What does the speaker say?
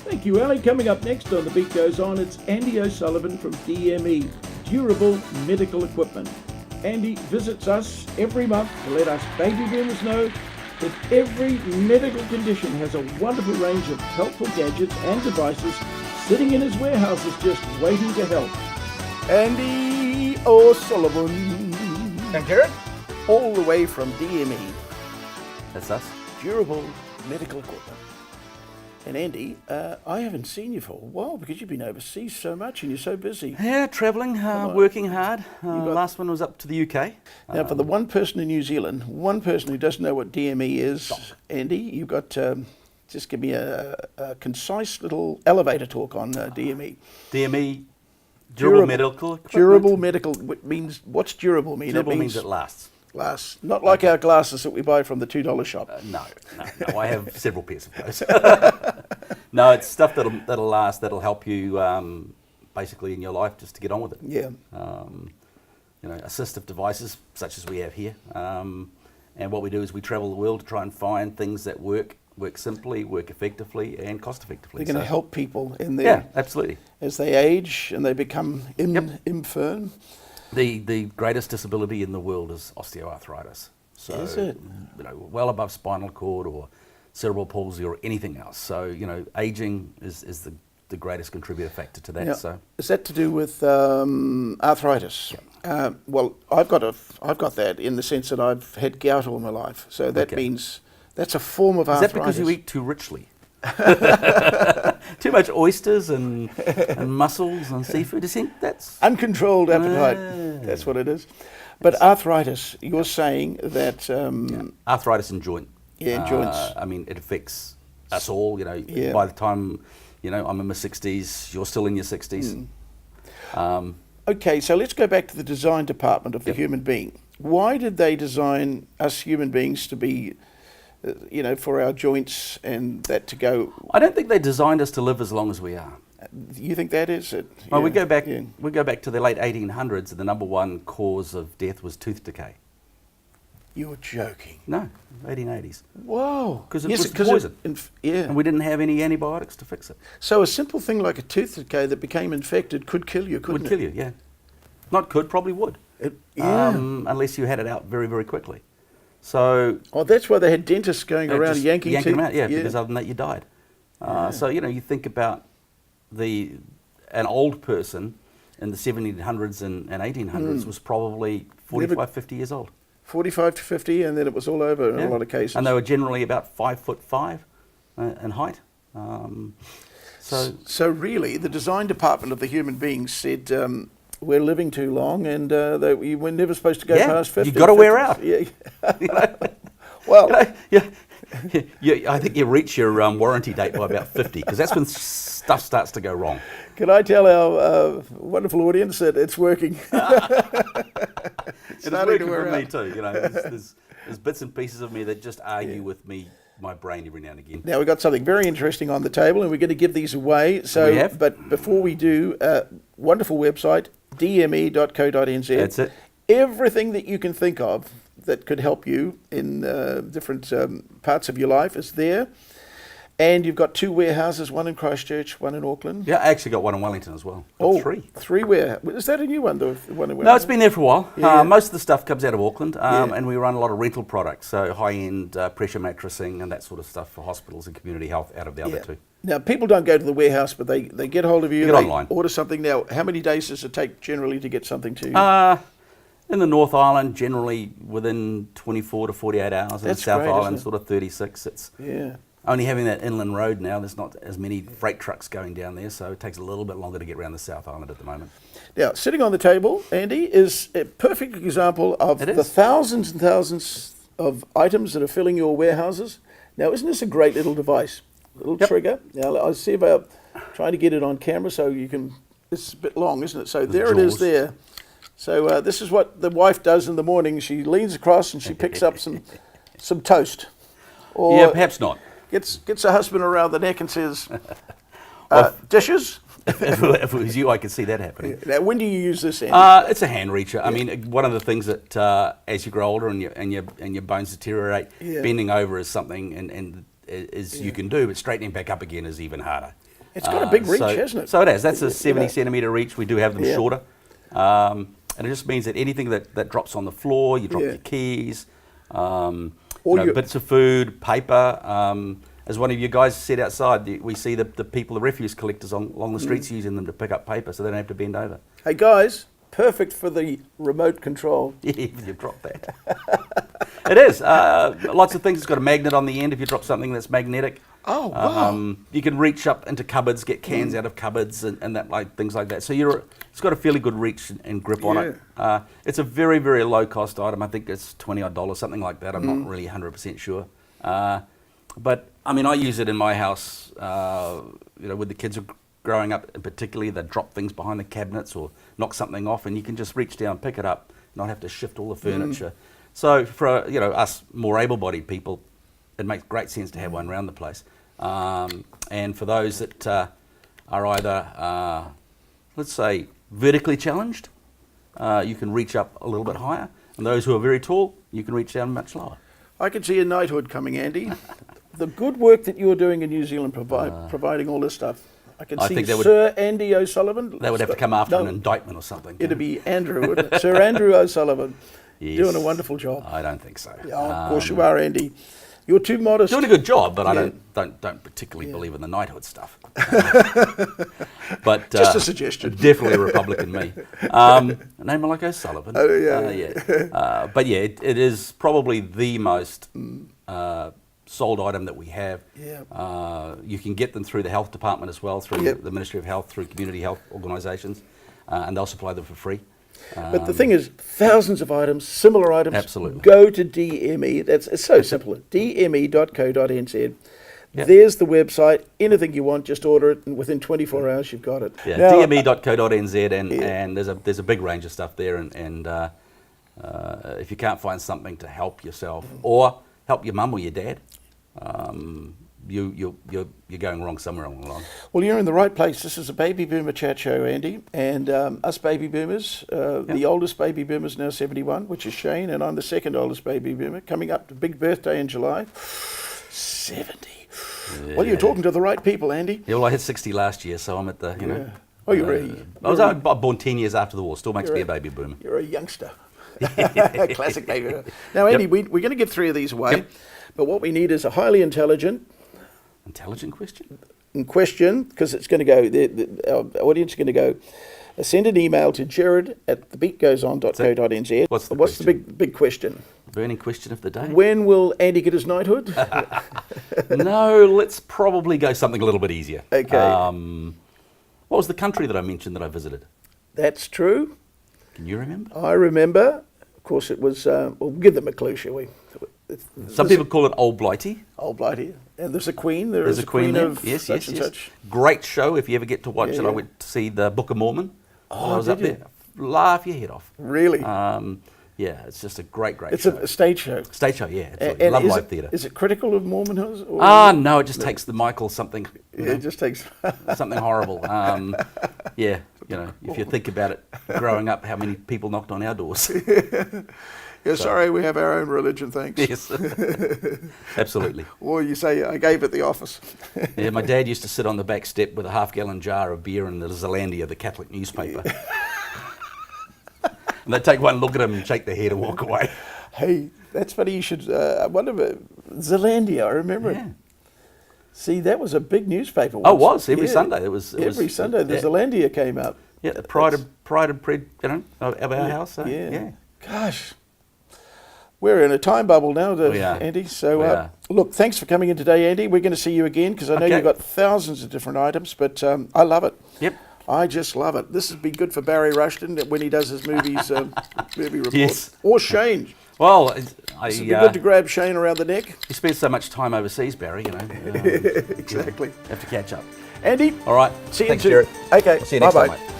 Thank you, Ali. Coming up next on The Beat Goes On, it's Andy O'Sullivan from DME, Durable Medical Equipment. Andy visits us every month to let us baby boomers know that every medical condition has a wonderful range of helpful gadgets and devices sitting in his warehouses just waiting to help. Andy O'Sullivan. And Jared? All the way from DME, That's us. Durable Medical Equipment. And Andy, I haven't seen you for a while because you've been overseas so much and you're so busy. Yeah, travelling, working hard. got- Last one was up to the UK. Now, for the one person in New Zealand, one person who doesn't know what DME is, Andy, you've got, just give me a concise little elevator talk on DME. DME, durable medical equipment. Durable medical means, what's durable mean? Durable means it lasts. lasts. Not like our glasses that we buy from the $2 shop. No. I have several pairs of those. No, it's stuff that'll last, that'll help you basically in your life just to get on with it. Yeah. Assistive devices such as we have here. And what we do is we travel the world to try and find things that work simply, work effectively, and cost effectively. They're going to help people in their, yeah, absolutely. as they age and they become infirm. The greatest disability in the world is osteoarthritis. So, Is it? Well above spinal cord or cerebral palsy or anything else. So, aging is the greatest contributor factor to that. Now, So, is that to do with arthritis? Well, I've got that in the sense that I've had gout all my life. So that means that's a form of is arthritis. that because you eat too richly? Too much oysters and mussels and seafood. You think that's Uncontrolled appetite. That's what it is. But arthritis, you're saying that... arthritis in joint. Yeah, joints. It affects us all. Yeah. By the time I'm in my 60s, you're still in your 60s. Okay, so let's go back to the design department of the human being. Why did they design us human beings to be, for our joints and that to go? I don't think they designed us to live as long as we are. You think that is it? Well, Yeah, we go back. yeah. We go back to the late 1800s, and the number one cause of death was tooth decay. You're joking. No, 1880s, Whoa. because it Yes, was poison, yeah. and we didn't have any antibiotics to fix it. So a simple thing like a tooth decay that became infected could kill you, couldn't Would kill you, yeah. Not could, probably would. Yeah. Unless you had it out very, very quickly. So Oh, that's why they had dentists going around just yanking teeth. them out, because other than that you died. So you think about an old person in the 1700s and 1800s was probably 45, 50 years old. 45 to 50, and then it was all over in a lot of cases. And they were generally about 5'5" in height. So really, the design department of the human being said, we're living too long, and we were never supposed to go past 50. You've got to wear out. Yeah. Well, I think you reach your warranty date by about 50, because that's when stuff starts to go wrong. Can I tell our wonderful audience that it's working? It's working for me too. There's bits and pieces of me that just argue with my brain every now and again. Now, we've got something very interesting on the table, and we're going to give these away. So, We have. But before we do, wonderful website, dme.co.nz. That's it. Everything that you can think of that could help you in different parts of your life is there. And you've got 2 warehouses, one in Christchurch, one in Auckland. Yeah, I actually got one in Wellington as well. Got 3. 3 warehouses. Is that a new one, the one in Wellington? No, it's been there for a while. Yeah. Most of the stuff comes out of Auckland, Yeah. and we run a lot of rental products, so high-end pressure mattressing and that sort of stuff for hospitals and community health out of the other 2. Now, people don't go to the warehouse, but they get hold of you. Get they online. order something. Now, how many days does it take generally to get something to you? In the North Island, generally within 24 to 48 hours. In the That's South great, Island, isn't it? sort of 36. It's Yeah. only having that inland road now, there's not as many freight trucks going down there, so it takes a little bit longer to get around the South Island at the moment. Now, sitting on the table, Andy, is a perfect example of It is. the thousands and thousands of items that are filling your warehouses. Now, isn't this a great little device? A little trigger. Now, I'll see about trying to get it on camera so you can... It's a bit long, isn't it? So there it is jaws. there. So this is what the wife does in the morning. She leans across and she picks up some toast. Or Yeah, perhaps not. gets her husband around the neck and says, dishes? if it was you, I could see that happening. Now, when do you use this, Andy? It's a hand reacher. I mean, one of the things that as you grow older and your bones deteriorate, Yeah. bending over is something, and you can do, but straightening back up again is even harder. It's got a big reach, hasn't it? So it has. That's a You 70 know. centimetre reach. We do have them Yeah. shorter. And it just means that anything that drops on the floor, you drop Yeah. your keys, Or you know, bits of food, paper. As one of you guys said outside, we see the people, the refuse collectors along the streets using them to pick up paper so they don't have to bend over. Hey guys, perfect for the remote control. Yeah, if you drop that. It is. Lots of things. It's got a magnet on the end if you drop something that's magnetic. Oh, wow. You can reach up into cupboards, get cans out of cupboards and that, like things like that. So it's got a fairly good reach and grip on it. It's a very, very low cost item. I think it's $20 odd, something like that. I'm not really 100% sure. But I mean, I use it in my house, you know, with the kids growing up, and particularly they drop things behind the cabinets or knock something off, and you can just reach down, pick it up, not have to shift all the furniture. So for you know us more able-bodied people, it makes great sense to have one around the place. And for those that are either, let's say, vertically challenged, you can reach up a little bit higher, and those who are very tall, you can reach down much lower. I can see a knighthood coming, Andy. The good work that you're doing in New Zealand, providing all this stuff. I can see Sir Andy O'Sullivan. They would have to come after an indictment or something. It'd be Andrew, wouldn't it? Sir Andrew O'Sullivan. Yes. Doing a wonderful job. I don't think so. Yeah, of course you are, Andy. You're too modest. Doing a good job, but I don't particularly believe in the knighthood stuff. But just a suggestion. Definitely a Republican me. A name like O'Sullivan. Oh yeah. But yeah, it is probably the most sold item that we have. Yeah. You can get them through the health department as well, through Yep. the Ministry of Health, through community health organisations, and they'll supply them for free. But the thing is, thousands of items, similar items. Absolutely. Go to DME. It's so simple. dme.co.nz. Yep. There's the website. Anything you want, just order it, and within 24 hours you've got it. Yeah, Now, dme.co.nz, and there's a big range of stuff there. And if you can't find something to help yourself or help your mum or your dad, you're going wrong somewhere along the line. Well, you're in the right place. This is a baby boomer chat show, Andy, and us baby boomers. The oldest baby boomer is now 71, which is Shane, and I'm the second oldest baby boomer. Coming up to big birthday in July. 70. Yeah. Well, you're talking to the right people, Andy. Yeah, well, I hit 60 last year, so I'm at the, you know. Oh, you're ready. I was born 10 years after the war. Still makes me a baby boomer. You're a youngster. Classic baby boomer. Now, Andy, we're going to give 3 of these away, but what we need is a highly intelligent question, because it's going to go, our audience is going to go, send an email to jared@thebeatgoeson.co.nz. What's the big question? Burning question of the day? When will Andy get his knighthood? No, let's probably go something a little bit easier. Okay. What was the country that I mentioned that I visited? That's true. Can you remember? I remember. Of course, it was, we'll give them a clue, shall we? Some people call it Old Blighty. Old Blighty. And there's a queen. There's a queen there. of Yes. such and such. Great show if you ever get to watch it. Yeah. I went to see the Book of Mormon. Oh, I was did up you? there. Laugh your head off. Really? Yeah, it's just a great It's show. a stage show. Stage show, yeah. Absolutely. And Love is live it, theatre. is it critical of Mormonhood? No, it just takes the Michael something. It just takes... Something horrible. Yeah, you know, if you think about it, growing up, how many people knocked on our doors? Yeah, sorry, we have our own religion, thanks. Yes, absolutely. Or you say, I gave at the office. Yeah, my dad used to sit on the back step with a half-gallon jar of beer and the Zealandia, the Catholic newspaper. And they'd take one look at him and shake their head and walk away. Hey, that's funny. You should... I wonder if... Zealandia, I remember it. See, that was a big newspaper once. Oh, it was. Every Sunday. It was Every Sunday, the Zealandia came out. Yeah, the pride and pred, you know, of our house. So, yeah. Gosh. We're in a time bubble now, We are. Andy. So, We are. look, thanks for coming in today, Andy. We're going to see you again because I know Okay. you've got thousands of different items, but I love it. Yep. I just love it. This would be good for Barry Rushton when he does his movies, movie report. Yes. Or Shane. Well, This would be good to grab Shane around the neck. he spends so much time overseas, Barry, you know. Exactly. Have to catch up. Andy, All right. see you Thanks, soon. Jared. Okay, See you next bye-bye. time, mate.